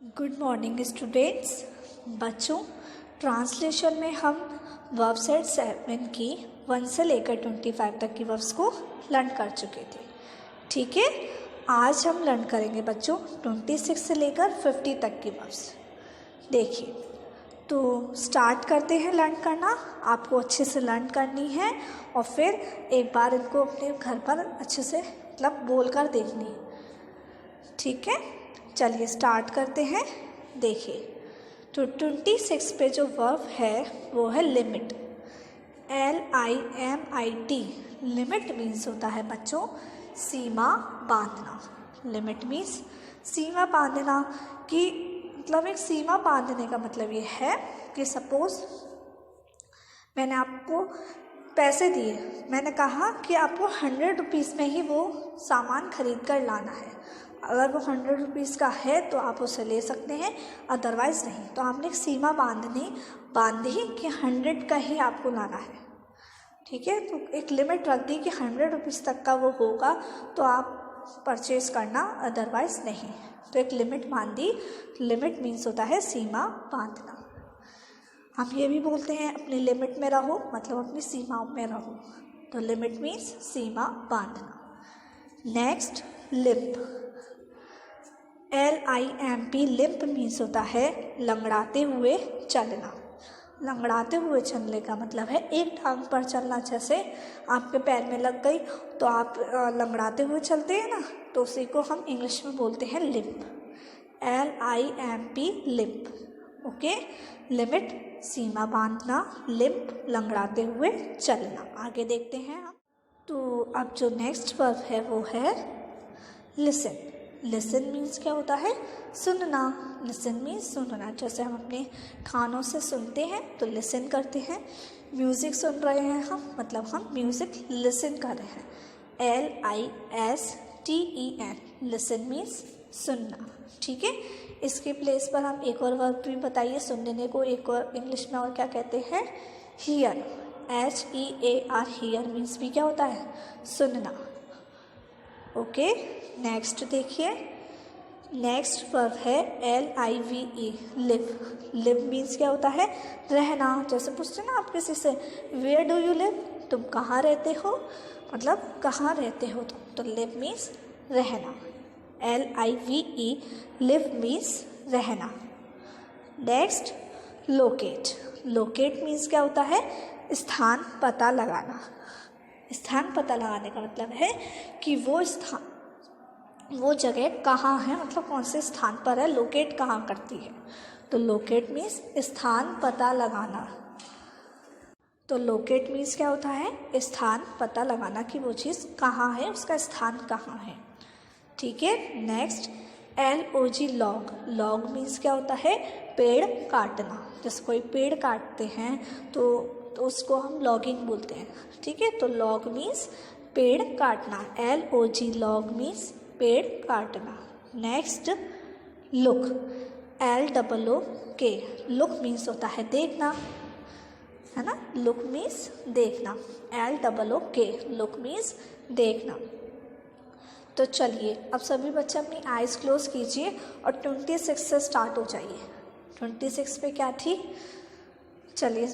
Good morning students. बच्चों, translation में हम वर्ब सेट 7 की 1 से लेकर 25 तक की वर्ब्स को लर्न कर चुके थे। ठीक है, आज हम लर्न करेंगे बच्चों 26 से लेकर 50 तक की वर्ब्स। देखिए, तो स्टार्ट करते हैं लर्न करना। आपको अच्छे से लर्न करनी है और फिर एक बार इनको अपने घर पर अच्छे से बोल कर देखनी है। ठीक है, चलिए स्टार्ट करते हैं। देखिए, तो 26 पे जो वर्ब है वो है लिमिट। LIMIT। लिमिट मीन्स होता है बच्चों सीमा बांधना। लिमिट मीन्स सीमा बांधना कि एक सीमा बांधने का मतलब ये है कि सपोज मैंने आपको पैसे दिए, मैंने कहा कि आपको 100 रुपीज़ में ही वो सामान खरीद कर लाना है। अगर वो 100 रुपीज़ का है तो आप उसे ले सकते हैं, अदरवाइज़ नहीं। तो आपने एक सीमा बांधी कि 100 का ही आपको लाना है। ठीक है, तो एक लिमिट रख दी कि 100 रुपीज़ तक का वो होगा तो आप परचेज करना, अदरवाइज़ नहीं। तो एक लिमिट बांधी। लिमिट मीन्स होता है सीमा बांधना। हम ये भी बोलते हैं अपनी लिमिट में रहो, मतलब अपनी सीमाओं में रहो। तो लिमिट मीन्स सीमा बांधना। Next, limp. LIMP। Limp means होता है लंगड़ाते हुए चलना। लंगड़ाते हुए चलने का मतलब है एक टांग पर चलना। जैसे आपके पैर में लग गई तो आप लंगड़ाते हुए चलते हैं ना, तो उसी को हम इंग्लिश में बोलते हैं limp. LIMP, limp. Okay, limit सीमा बांधना, लिम्प लंगड़ाते हुए चलना। आगे देखते हैं हम। तो अब जो नेक्स्ट वर्ब है वो है लिसन। लिसन मीन्स क्या होता है? सुनना। लिसन मीन्स सुनना। जैसे हम अपने कानों से सुनते हैं तो लिसन करते हैं। म्यूज़िक सुन रहे हैं हम, मतलब हम म्यूज़िक लिसन कर रहे हैं। LISTEN। लिसन मीन्स सुनना। ठीक है, इसके प्लेस पर हम एक और वर्ब भी बताइए सुनने को। एक और इंग्लिश में और क्या कहते हैं? हियर। HEAR। हियर मीन्स भी क्या होता है? सुनना। ओके, नेक्स्ट देखिए। नेक्स्ट वर्ब है LIVE, लिव। लिव मीन्स क्या होता है? रहना। जैसे पूछते ना आप किसी से, वेयर डू यू लिव? तुम कहाँ रहते हो, मतलब कहाँ रहते हो तुम। तो लिव मीन्स रहना। LIVE, लिव मीन्स रहना। Next, locate. लोकेट मीन्स क्या होता है? स्थान पता लगाना। स्थान पता लगाने का मतलब है कि वो जगह कहाँ है, मतलब कौन से स्थान पर है, लोकेट कहाँ करती है। तो लोकेट मीन्स स्थान पता लगाना। तो लोकेट मीन्स क्या होता है? स्थान पता लगाना कि वो चीज़ कहाँ है, उसका स्थान कहाँ है। ठीक है, next LOG, log. Log means क्या होता है? पेड़ काटना। जैसे कोई पेड़ काटते हैं तो उसको हम लॉगिंग बोलते हैं। ठीक है, तो लॉग मीन्स पेड़ काटना। LOG, लॉग मीन्स पेड़ काटना। Next, look. LOOK। Look means होता है देखना, है ना। लुक मीन्स देखना। LOOK, लुक मीन्स देखना। तो चलिए अब सभी बच्चे अपनी आइज़ क्लोज कीजिए और 26 से स्टार्ट हो जाइए। 26 पे क्या थी? चलिए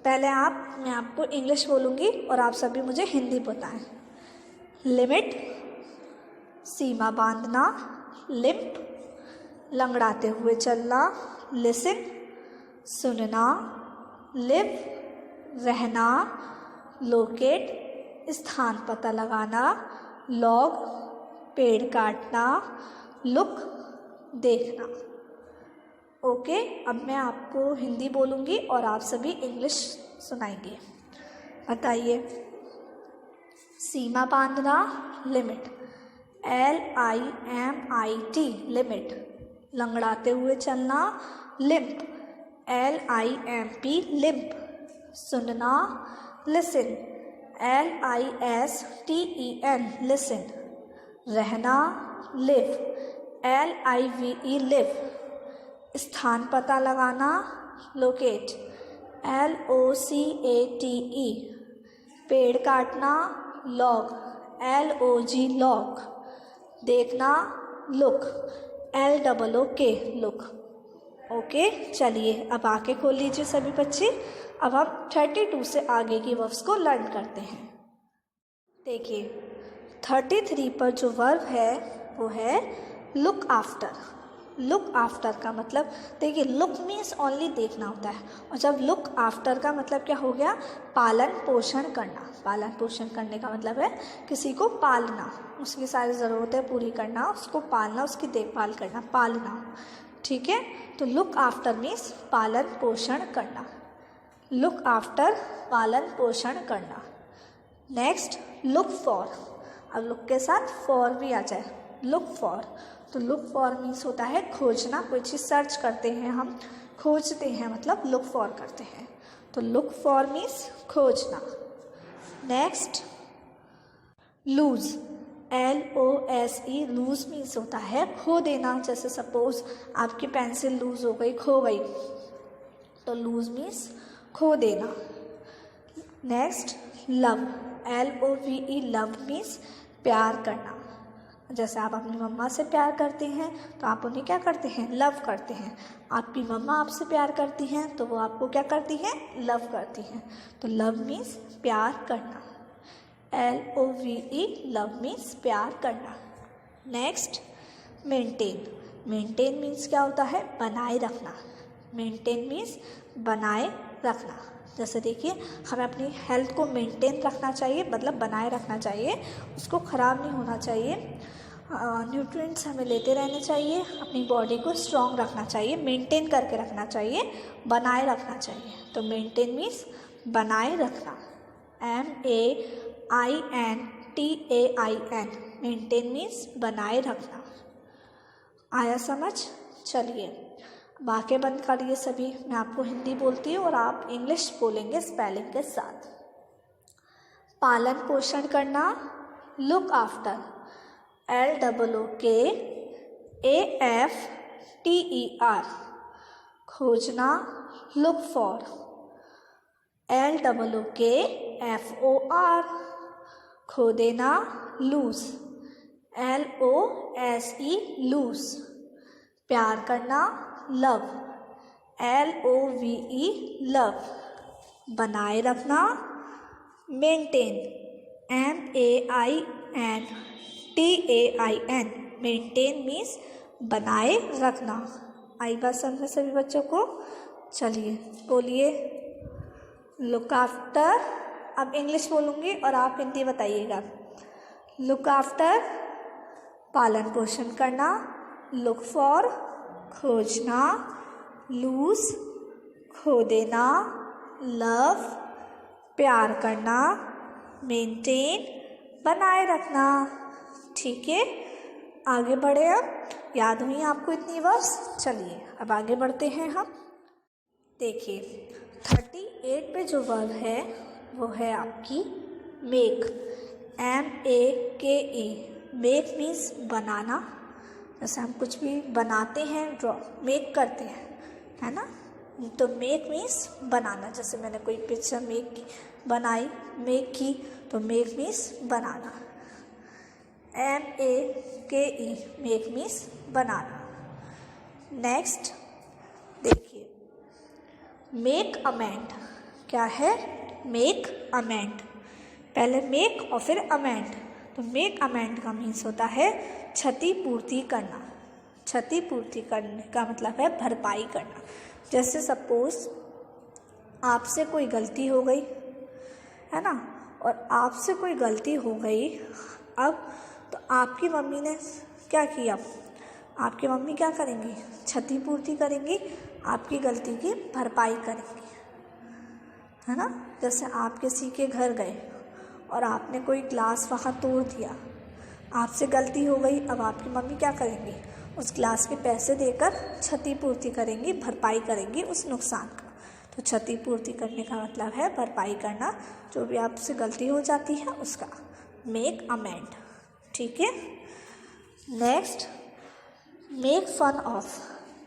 पहले मैं आपको इंग्लिश बोलूँगी और आप सभी मुझे हिंदी बताएं। लिमिट सीमा बांधना, लिम्प लंगड़ाते हुए चलना, लिसन सुनना, लिव रहना, लोकेट स्थान पता लगाना, लॉग पेड़ काटना, लुक देखना। ओके, अब मैं आपको हिंदी बोलूँगी और आप सभी इंग्लिश सुनाएंगे। बताइए। सीमा बांधना, लिमिट। LIMIT, लिमिट लंगड़ाते हुए चलना, लिम्प। LIMP, लिम्प सुनना, लिसन। LISTEN, लिसन रहना, लिव। LIVE, लिव स्थान पता लगाना, लोकेट। LOCATE, पेड़ काटना, लॉग। LOG, लॉग देखना, लुक। LOOK look. ओके, चलिए अब आगे खोल लीजिए सभी बच्चे। अब हम 32 से आगे की वर्ब्स को लर्न करते हैं। देखिए 33 पर जो वर्ब है वो है लुक आफ्टर। लुक आफ्टर का मतलब, देखिए लुक मीन्स ओनली देखना होता है, और जब लुक आफ्टर का मतलब क्या हो गया, पालन पोषण करना। पालन पोषण करने का मतलब है किसी को पालना, उसकी सारी ज़रूरतें पूरी करना, उसको पालना, उसकी देखभाल करना, पालना। ठीक है, तो लुक आफ्टर मीन्स पालन पोषण करना। लुक आफ्टर पालन पोषण करना। Next look for. अब लुक के साथ फॉर भी आ जाए, लुक फॉर। तो लुक फॉर मीन्स होता है खोजना, कोई चीज़ सर्च करते हैं हम, खोजते हैं मतलब लुक फॉर करते हैं। तो लुक फॉर मीन्स खोजना। Next lose, LOSE, lose means होता है खो देना। जैसे सपोज आपकी पेंसिल लूज हो गई, खो गई, तो लूज मीन्स खो देना। Next love, LOVE, love means प्यार करना। जैसे आप अपनी मम्मा से प्यार करते हैं तो आप उन्हें क्या करते हैं, लव करते हैं। आपकी मम्मा आपसे प्यार करती हैं तो वो आपको क्या करती हैं, लव करती हैं। तो लव मीन्स प्यार करना, LOVE, लव मीन्स प्यार करना। Next maintain. मेंटेन मीन्स क्या होता है, बनाए रखना। मेंटेन मीन्स बनाए रखना। जैसे देखिए हमें अपनी हेल्थ को मेंटेन रखना चाहिए, मतलब बनाए रखना चाहिए, उसको ख़राब नहीं होना चाहिए। न्यूट्रिएंट्स हमें लेते रहने चाहिए, अपनी बॉडी को स्ट्रॉन्ग रखना चाहिए, मेंटेन करके रखना चाहिए, बनाए रखना चाहिए। तो मेंटेन मीन्स बनाए रखना, MAINTAIN, मेंटेन मीन्स बनाए रखना। आया समझ? चलिए बाकी बंद करिए सभी, मैं आपको हिंदी बोलती हूँ और आप इंग्लिश बोलेंगे स्पेलिंग के साथ। पालन पोषण करना, लुक आफ्टर, LOOKAFTER। खोजना, लुक फॉर, LOOKFOR। खो देना, लूज, LOSE, लूज। प्यार करना, लव, LOVE, लव। बनाए रखना, मेंटेन, MAINTAIN, मेंटेन मीन्स बनाए रखना। आई बात समझ में सभी बच्चों को? चलिए बोलिए लुक आफ्टर। अब इंग्लिश बोलूँगी और आप हिंदी बताइएगा। लुक आफ्टर पालन पोषण करना, लुक फॉर खोजना, लूज खो देना, लव प्यार करना, मेंटेन बनाए रखना। ठीक है, आगे बढ़े। अब याद हुई आपको इतनी वर्ड्स? चलिए अब आगे बढ़ते हैं हम। देखिए 38 पे जो वर्ब है वो है आपकी मेक, MAKE। मेक मीन्स बनाना। जैसे हम कुछ भी बनाते हैं, ड्रॉ मेक करते हैं, है ना, तो मेक मीन्स बनाना। जैसे मैंने कोई पिक्चर बनाई, मेक की, तो मेक मीन्स बनाना, MAKE, मेक मीन्स बनाना। नेक्स्ट देखिए मेक अमेंड। क्या है? Make amend. पहले मेक और फिर अमेंड। तो मेक अमेंड का मीन्स होता है क्षतिपूर्ति करना। क्षतिपूर्ति करने का मतलब है भरपाई करना। जैसे सपोज आपसे कोई गलती हो गई, है ना, और आपसे कोई गलती हो गई, अब तो आपकी मम्मी ने क्या किया, आपकी मम्मी क्या करेंगी, क्षतिपूर्ति करेंगी, आपकी गलती की भरपाई करेंगी, है ना। जैसे आप किसी के घर गए और आपने कोई ग्लास वहाँ तोड़ दिया, आपसे गलती हो गई, अब आपकी मम्मी क्या करेंगी, उस ग्लास के पैसे देकर क्षतिपूर्ति करेंगी, भरपाई करेंगी उस नुकसान का। तो क्षतिपूर्ति करने का मतलब है भरपाई करना, जो भी आपसे गलती हो जाती है उसका। Make amend. ठीक है। Next make fun of.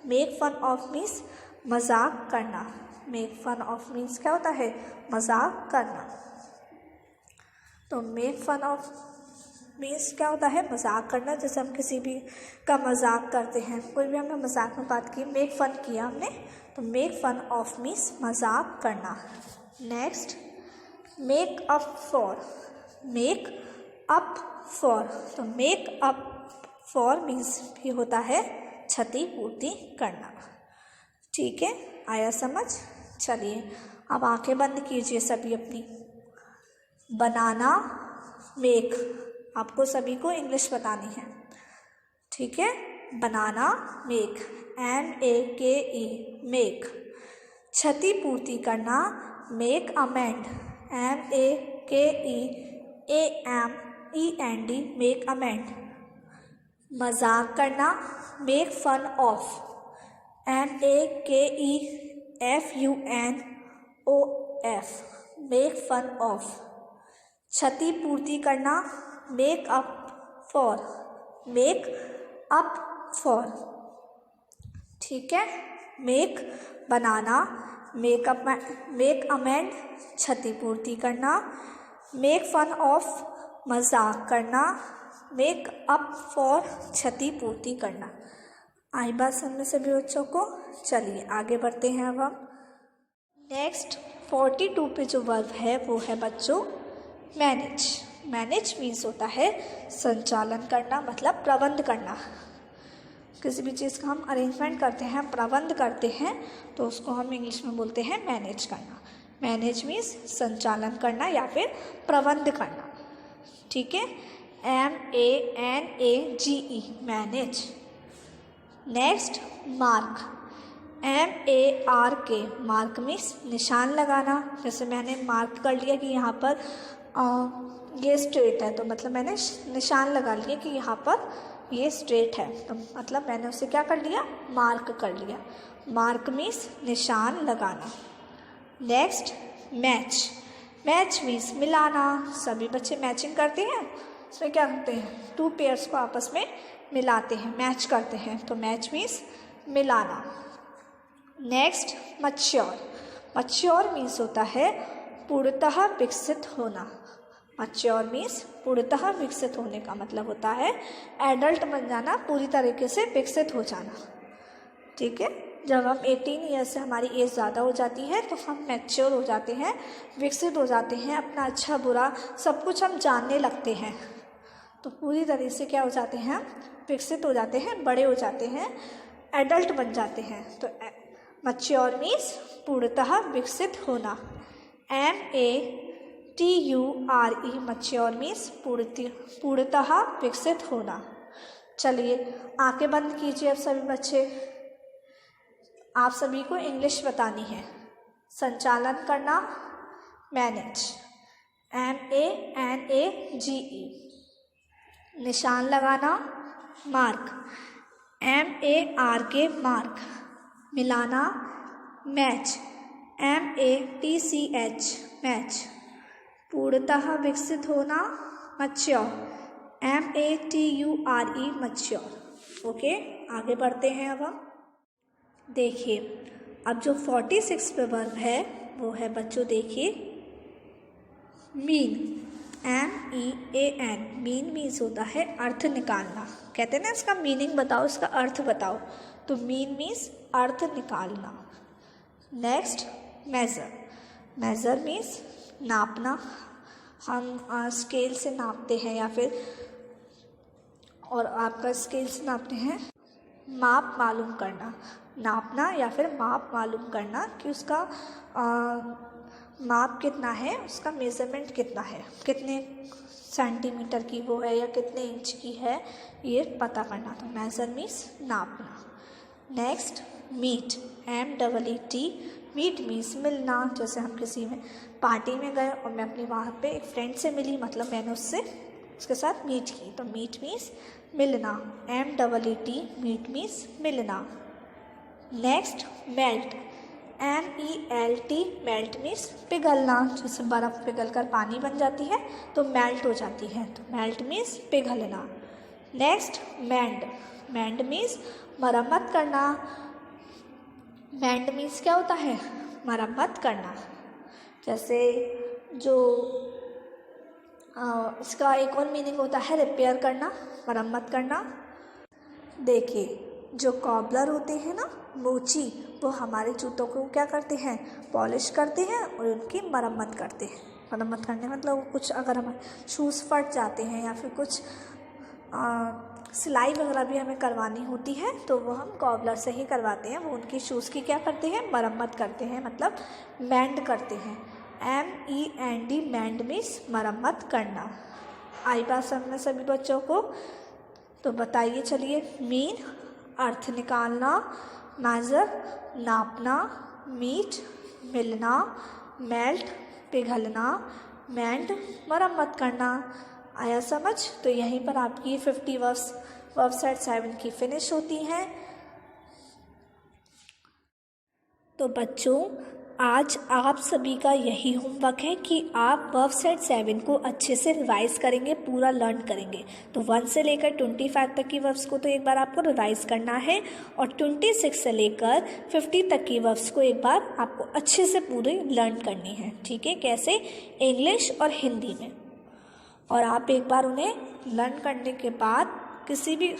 Make fun of means मजाक करना। मेक फन ऑफ मीन्स क्या होता है, मजाक करना। तो मेक फन ऑफ मीन्स क्या होता है, मजाक करना। जैसे हम किसी भी का मजाक करते हैं, कोई भी हमने मजाक में बात की, मेक फन किया हमने, तो मेक फन ऑफ मीन्स मजाक करना। Next make up for, make up for, तो मेक अप फॉर मीन्स भी होता है क्षतिपूर्ति करना। ठीक है, आया समझ? चलिए अब आंखें बंद कीजिए सभी अपनी। बनाना, मेक, आपको सभी को इंग्लिश बतानी है। ठीक है, बनाना, मेक, MEKE, मेक। क्षतिपूर्ति करना, make amend, MAKEAMEND, make amend. मजाक करना, make fun of, MAKEFUNOF, make fun of. क्षतिपूर्ति करना, make up for, make up for. ठीक है, मेक बनाना, मेक अमेंड क्षतिपूर्ति करना, मेक फन ऑफ मजाक करना, मेक अप फॉर क्षतिपूर्ति करना। आई बात समझ सभी बच्चों को? चलिए आगे बढ़ते हैं अब हम। नेक्स्ट 42 पे जो वर्ब है वो है बच्चों मैनेज। मैनेज मीन्स होता है संचालन करना, मतलब प्रबंध करना। किसी भी चीज़ का हम अरेंजमेंट करते हैं, प्रबंध करते हैं, तो उसको हम इंग्लिश में बोलते हैं मैनेज करना। मैनेज मीन्स संचालन करना या फिर प्रबंध करना। ठीक है, MANAGE, manage. Next mark, MARK, mark means निशान लगाना। जैसे मैंने मार्क कर लिया कि यहाँ पर ये स्ट्रेट है, तो मतलब मैंने निशान लगा लिया कि यहाँ पर ये स्ट्रेट है, तो मतलब मैंने उसे क्या कर लिया, मार्क कर लिया। मार्क मीन्स निशान लगाना। नेक्स्ट मैच, मैच मीन्स मिलाना। सभी बच्चे मैचिंग करते हैं, उसमें क्या करते हैं, 2 पेयर्स को आपस में मिलाते हैं, मैच करते हैं, तो मैच मीन्स मिलाना। नेक्स्ट मैच्योर, मैच्योर मीन्स होता है पूर्णतः विकसित होना। मैच्योर मीन्स पूर्णतः विकसित होने का मतलब होता है एडल्ट बन जाना, पूरी तरीके से विकसित हो जाना। ठीक है, जब हम 18 ईयर से हमारी एज ज़्यादा हो जाती है तो हम मैच्योर हो जाते हैं, विकसित हो जाते हैं, अपना अच्छा बुरा सब कुछ हम जानने लगते हैं, तो पूरी तरह से क्या हो जाते हैं, विकसित हो जाते हैं, बड़े हो जाते हैं, एडल्ट बन जाते हैं। तो मैच्योर मीन्स पूर्णतः विकसित होना। MATURE, मैच्योर मीन्स पूर्णतः विकसित होना। चलिए आंखें बंद कीजिए अब सभी बच्चे। आप सभी को इंग्लिश बतानी है। संचालन करना, मैनेज, MANAGE। निशान लगाना, मार्क, MARK, मार्क। मिलाना, मैच, MATCH, मैच। पूर्णतः विकसित होना, मैच्योर, MATURE, मैच्योर। ओके, आगे बढ़ते हैं अब हम। देखिए अब जो 46 पे वर्ब है वो है बच्चों, देखिए मीन, MEAN। मीन मीन्स होता है अर्थ निकालना। कहते हैं ना इसका मीनिंग बताओ, इसका अर्थ बताओ, तो मीन मीन्स अर्थ निकालना। नेक्स्ट मेज़र, मेज़र मीन्स नापना। हम स्केल से नापते हैं या फिर और आपका स्केल से नापते हैं। माप मालूम करना, नापना या फिर माप मालूम करना कि उसका माप कितना है, उसका मेज़रमेंट कितना है, कितने सेंटीमीटर की वो है या कितने इंच की है, ये पता करना। तो मेज़र मीन्स नापना। Next meet, MEET, meet means मिलना। जैसे हम किसी में पार्टी में गए और मैं अपनी वहाँ पे एक फ्रेंड से मिली, मतलब मैंने उसके साथ मीट की, तो मीट मीन्स मिलना, MEET, मीट मीन्स मिलना। Next melt, MELT, melt means पिघलना। जैसे बर्फ़ पिघल कर पानी बन जाती है तो मेल्ट हो जाती है, तो मेल्ट मीन्स पिघलना। नेक्स्ट मेंड, मेंड मीन्स मरम्मत करना। मेंड मीन्स क्या होता है, मरम्मत करना। जैसे जो इसका एक और मीनिंग होता है रिपेयर करना, मरम्मत करना। देखिए जो कॉबलर होते हैं ना, मोची, वो हमारे जूतों को क्या करते हैं, पॉलिश करते हैं और उनकी मरम्मत करते हैं। मरम्मत करने मतलब कुछ अगर हमारे शूज़ फट जाते हैं या फिर कुछ सिलाई वगैरह भी हमें करवानी होती है तो वो हम कॉबलर से ही करवाते हैं। वो उनकी शूज़ की क्या करते हैं, मरम्मत करते हैं, मतलब मेंड करते हैं। MEND, मेंड मीन्स मरम्मत करना। आई बात समझ में सभी बच्चों को? तो बताइए चलिए। मीन अर्थ निकालना, मेजर नापना, मीट मिलना, मेल्ट पिघलना, मेंड मरम्मत करना। आया समझ? तो यहीं पर आपकी 50 वर्ब सेट 7 की फिनिश होती हैं। तो बच्चों आज आप सभी का यही होमवर्क है कि आप वर्ब सेट 7 को अच्छे से रिवाइज करेंगे, पूरा लर्न करेंगे। तो 1 से लेकर 25 तक की वर्ब्स को तो एक बार आपको रिवाइज करना है और 26 से लेकर 50 तक की वर्ब्स को एक बार आपको अच्छे से पूरी लर्न करनी है। ठीक है? कैसे? इंग्लिश और हिंदी में। और आप एक बार उन्हें लर्न करने के बाद किसी भी,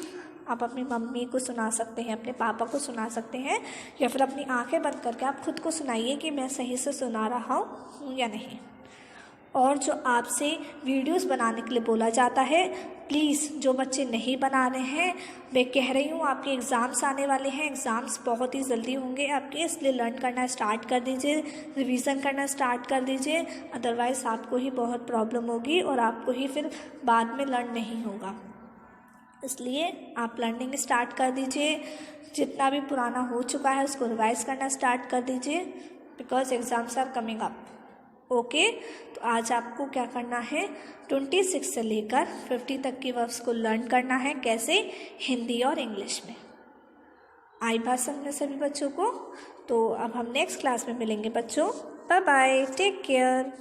आप अपनी मम्मी को सुना सकते हैं, अपने पापा को सुना सकते हैं, या फिर अपनी आंखें बंद करके आप खुद को सुनाइए कि मैं सही से सुना रहा हूँ या नहीं। और जो आपसे वीडियोस बनाने के लिए बोला जाता है, प्लीज़ जो बच्चे नहीं बना रहे हैं, मैं कह रही हूँ आपके एग्ज़ाम्स आने वाले हैं, एग्ज़ाम्स बहुत ही जल्दी होंगे आपके, इसलिए लर्न करना स्टार्ट कर दीजिए, रिवीजन करना स्टार्ट कर दीजिए। अदरवाइज़ आपको ही बहुत प्रॉब्लम होगी और आपको ही फिर बाद में लर्न नहीं होगा। इसलिए आप लर्निंग स्टार्ट कर दीजिए। जितना भी पुराना हो चुका है उसको रिवाइज करना स्टार्ट कर दीजिए, because exams are coming up. Okay, तो आज आपको क्या करना है, 26 से लेकर 50 तक की वर्ब्स को लर्न करना है। कैसे? हिंदी और इंग्लिश में। आई बात समझ में सभी बच्चों को? तो अब हम नेक्स्ट क्लास में मिलेंगे बच्चों। Bye bye, take care.